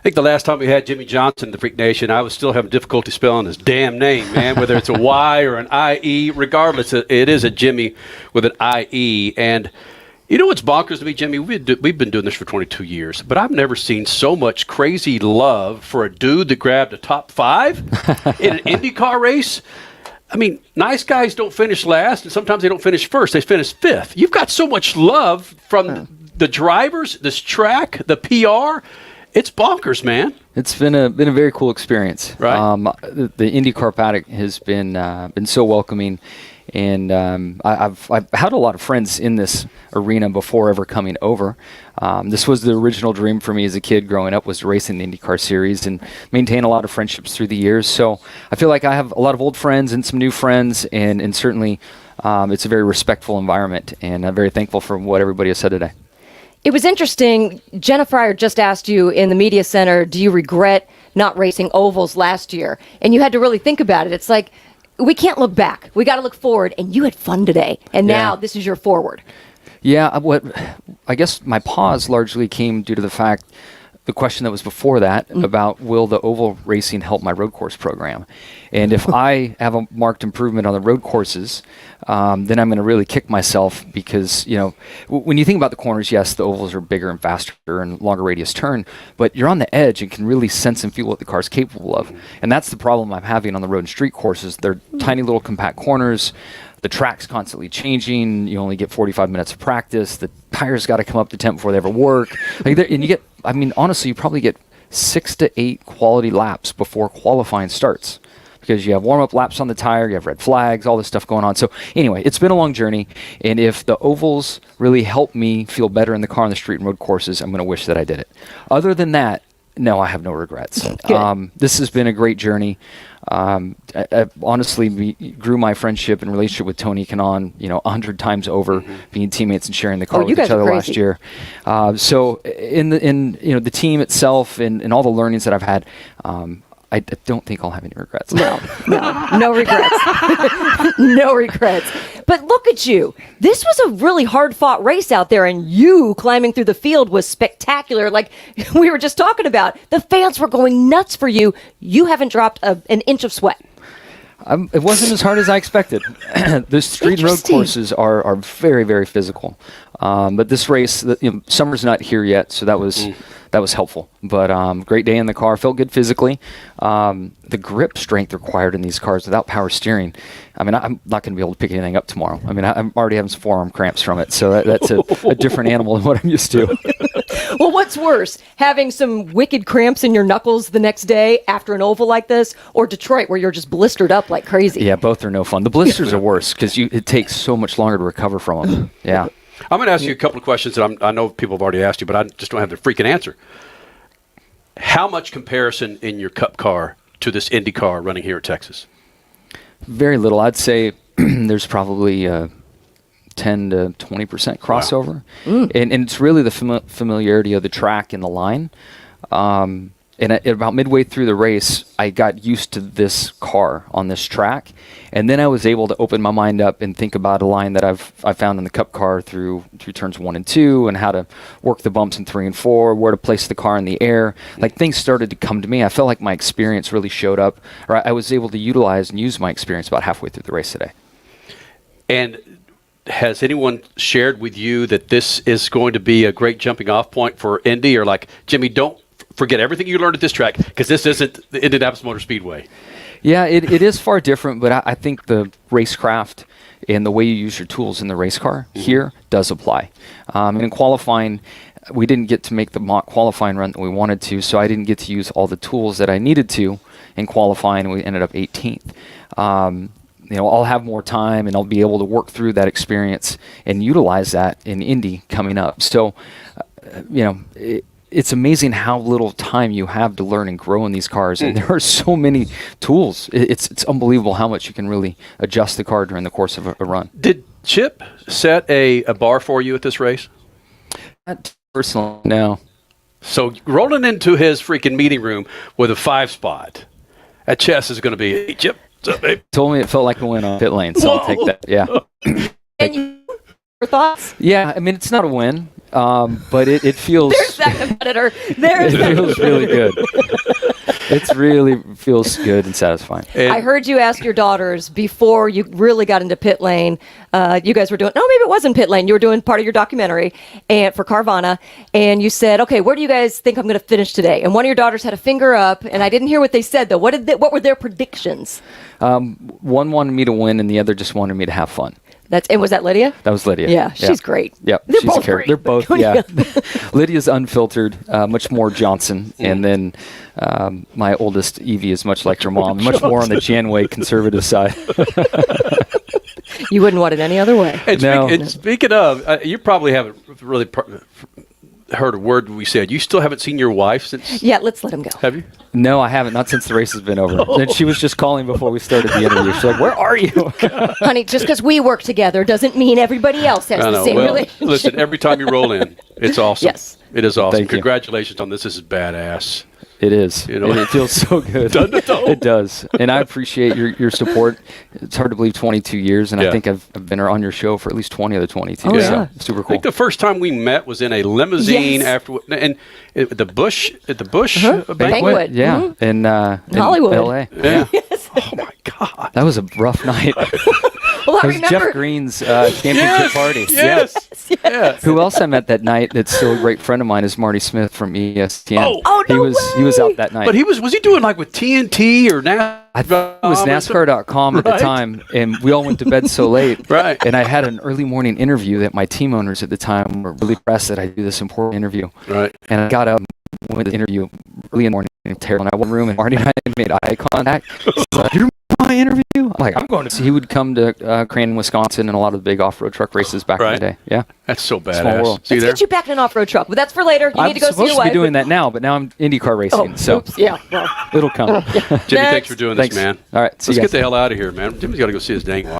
I think the last time we had Jimmie Johnson in the Freak Nation, I was still having difficulty spelling his damn name, man, whether it's a Y or an I-E. Regardless, it is a Jimmie with an I-E. And you know what's bonkers to me, Jimmie? We've been doing this for 22 years, but I've never seen so much crazy love for a dude that grabbed a top 5 in an IndyCar race. I mean, nice guys don't finish last, and sometimes they don't finish first. They finish 5th. You've got so much love from the drivers, this track, the PR. It's bonkers, man. It's been a very cool experience. Right. The IndyCar paddock has been so welcoming, and I've had a lot of friends in this arena before ever coming over. This was the original dream for me as a kid growing up, was to race in the IndyCar series and maintain a lot of friendships through the years. So I feel like I have a lot of old friends and some new friends, and certainly it's a very respectful environment, and I'm very thankful for what everybody has said today. It was interesting. Jenna Fryer just asked you in the media center, do you regret not racing ovals last year? And you had to really think about it. It's like, we can't look back. We got to look forward. And you had fun today. And now this is your forward. Yeah, I guess my pause largely came due to the fact, the question that was before that about will the oval racing help my road course program? And if I have a marked improvement on the road courses, then I'm going to really kick myself because, you know, when you think about the corners, yes, the ovals are bigger and faster and longer radius turn, but you're on the edge and can really sense and feel what the car's capable of. And that's the problem I'm having on the road and street courses. They're tiny little compact corners. The track's constantly changing. You only get 45 minutes of practice. The tires got to come up to temp before they ever work. And you get, I mean, honestly, you probably get 6 to 8 quality laps before qualifying starts because you have warm-up laps on the tire, you have red flags, all this stuff going on. So anyway, it's been a long journey, and if the ovals really help me feel better in the car on the street and road courses, I'm going to wish that I did it. Other than that, no, I have no regrets. This has been a great journey. I honestly grew my friendship and relationship with Tony Kanaan, 100 times over, being teammates and sharing the car with each other last year. So in the team itself and all the learnings that I've had, I don't think I'll have any regrets. No regrets. No regrets. But look at you. This was a really hard-fought race out there, and you climbing through the field was spectacular. Like we were just talking about, the fans were going nuts for you. You haven't dropped an inch of sweat. It wasn't as hard as I expected. The street and road courses are very, very physical. But this race, summer's not here yet, so that was helpful. But great day in the car. Felt good physically. The grip strength required in these cars without power steering. I mean, I'm not going to be able to pick anything up tomorrow. I mean, I'm already having some forearm cramps from it, so that's a different animal than what I'm used to. Well, what's worse, having some wicked cramps in your knuckles the next day after an oval like this, or Detroit where you're just blistered up like crazy? Yeah, both are no fun. The blisters are worse because it takes so much longer to recover from them. Yeah. I'm going to ask you a couple of questions that I know people have already asked you, but I just don't have the freaking answer. How much comparison in your Cup car to this Indy car running here at Texas? Very little. I'd say there's probably 10 to 20% crossover. Wow. And it's really the familiarity of the track and the line. And about midway through the race, I got used to this car on this track. And then I was able to open my mind up and think about a line that I found in the Cup car through turns 1 and 2 and how to work the bumps in 3 and 4, where to place the car in the air. Like things started to come to me. I felt like my experience really showed up, or I was able to utilize and use my experience about halfway through the race today. And has anyone shared with you that this is going to be a great jumping off point for Indy, or like, Jimmie, don't forget everything you learned at this track because this isn't the Indianapolis Motor Speedway? Yeah, it is far different, but I think the racecraft and the way you use your tools in the race car here does apply. And in qualifying, we didn't get to make the mock qualifying run that we wanted to, so I didn't get to use all the tools that I needed to in qualifying, and we ended up 18th. I'll have more time, and I'll be able to work through that experience and utilize that in Indy coming up. So, it's amazing how little time you have to learn and grow in these cars, and there are so many tools. It's unbelievable how much you can really adjust the car during the course of a run. Did Chip set a bar for you at this race? Not personally, no. So rolling into his freaking meeting room with a 5-spot at Chess is going to be, hey, Chip, what's up, babe? Told me it felt like a win on pit lane, so I'll take that. Yeah. And you thoughts? Yeah, I mean, it's not a win, but it feels There's that competitor. There's it that. feels really good. It really feels good and satisfying. I heard you ask your daughters before you really got into pit lane. You guys were doing, no, maybe it wasn't pit lane. You were doing part of your documentary and for Carvana, and you said, okay, where do you guys think I'm going to finish today? And one of your daughters had a finger up, and I didn't hear what they said though. What were their predictions? One wanted me to win, and the other just wanted me to have fun. And was that Lydia? That was Lydia. Yeah, she's great. Yep, They're she's both a character. great. They're both, yeah. Lydia's unfiltered, much more Johnson, and then my oldest Evie is much like her mom, much more on the Janway conservative side. You wouldn't want it any other way. And, No. speaking of, you probably haven't really heard a word we said. You still haven't seen your wife since? Yeah, let's let him go. Have you? No, I haven't. Not since the race has been over. And she was just calling before we started the interview. She's like, "Where are you?" Honey, just because we work together doesn't mean everybody else has I the know. same Well, relationship. listen, every time you roll in, it's awesome. Yes. It is awesome. Thank you. Congratulations on this. This is badass. It is. You know? And it feels so good. Doesn't it though? It does. And I appreciate your support. It's hard to believe 22 years, and Yeah. I think I've been on your show for at least 20 of the 22. Oh, so yeah. super I cool. think the first time we met was in a limousine Yes. after, and at the Bush Banquet. banquet. Yeah. In Hollywood. LA. Yeah. Oh my God. That was a rough night. Well, I It was remember. Jeff Green's championship party. Yes. Yes. Who else I met that night that's still a great friend of mine is Marty Smith from ESPN. Oh, he no was way! out that night. But was he doing like with TNT or NASCAR? I think it was NASCAR.com at the Right. time, and we all went to bed so late. Right. And I had an early morning interview that my team owners at the time were really pressed that I do this important interview. Right. And I got up and went to the interview early in the morning, terrible. And I went in the room, and Marty and I made eye contact. He's like, "You're my interview?" I'm like, "I'm going to." So he would come to Crandon, Wisconsin, and a lot of the big off-road truck races back in Right. the day. Yeah. That's so Small badass. world. See Let's there? get you back in an off-road truck, but that's for later. You I'm need to go see supposed your to wife. be doing that now, but now I'm IndyCar racing, so Oops, yeah. Well, it'll come. Jimmy, thanks for doing Thanks. this, man. All right, see Let's you get guys. the hell out of here, man. Jimmy's got to go see his dang wife.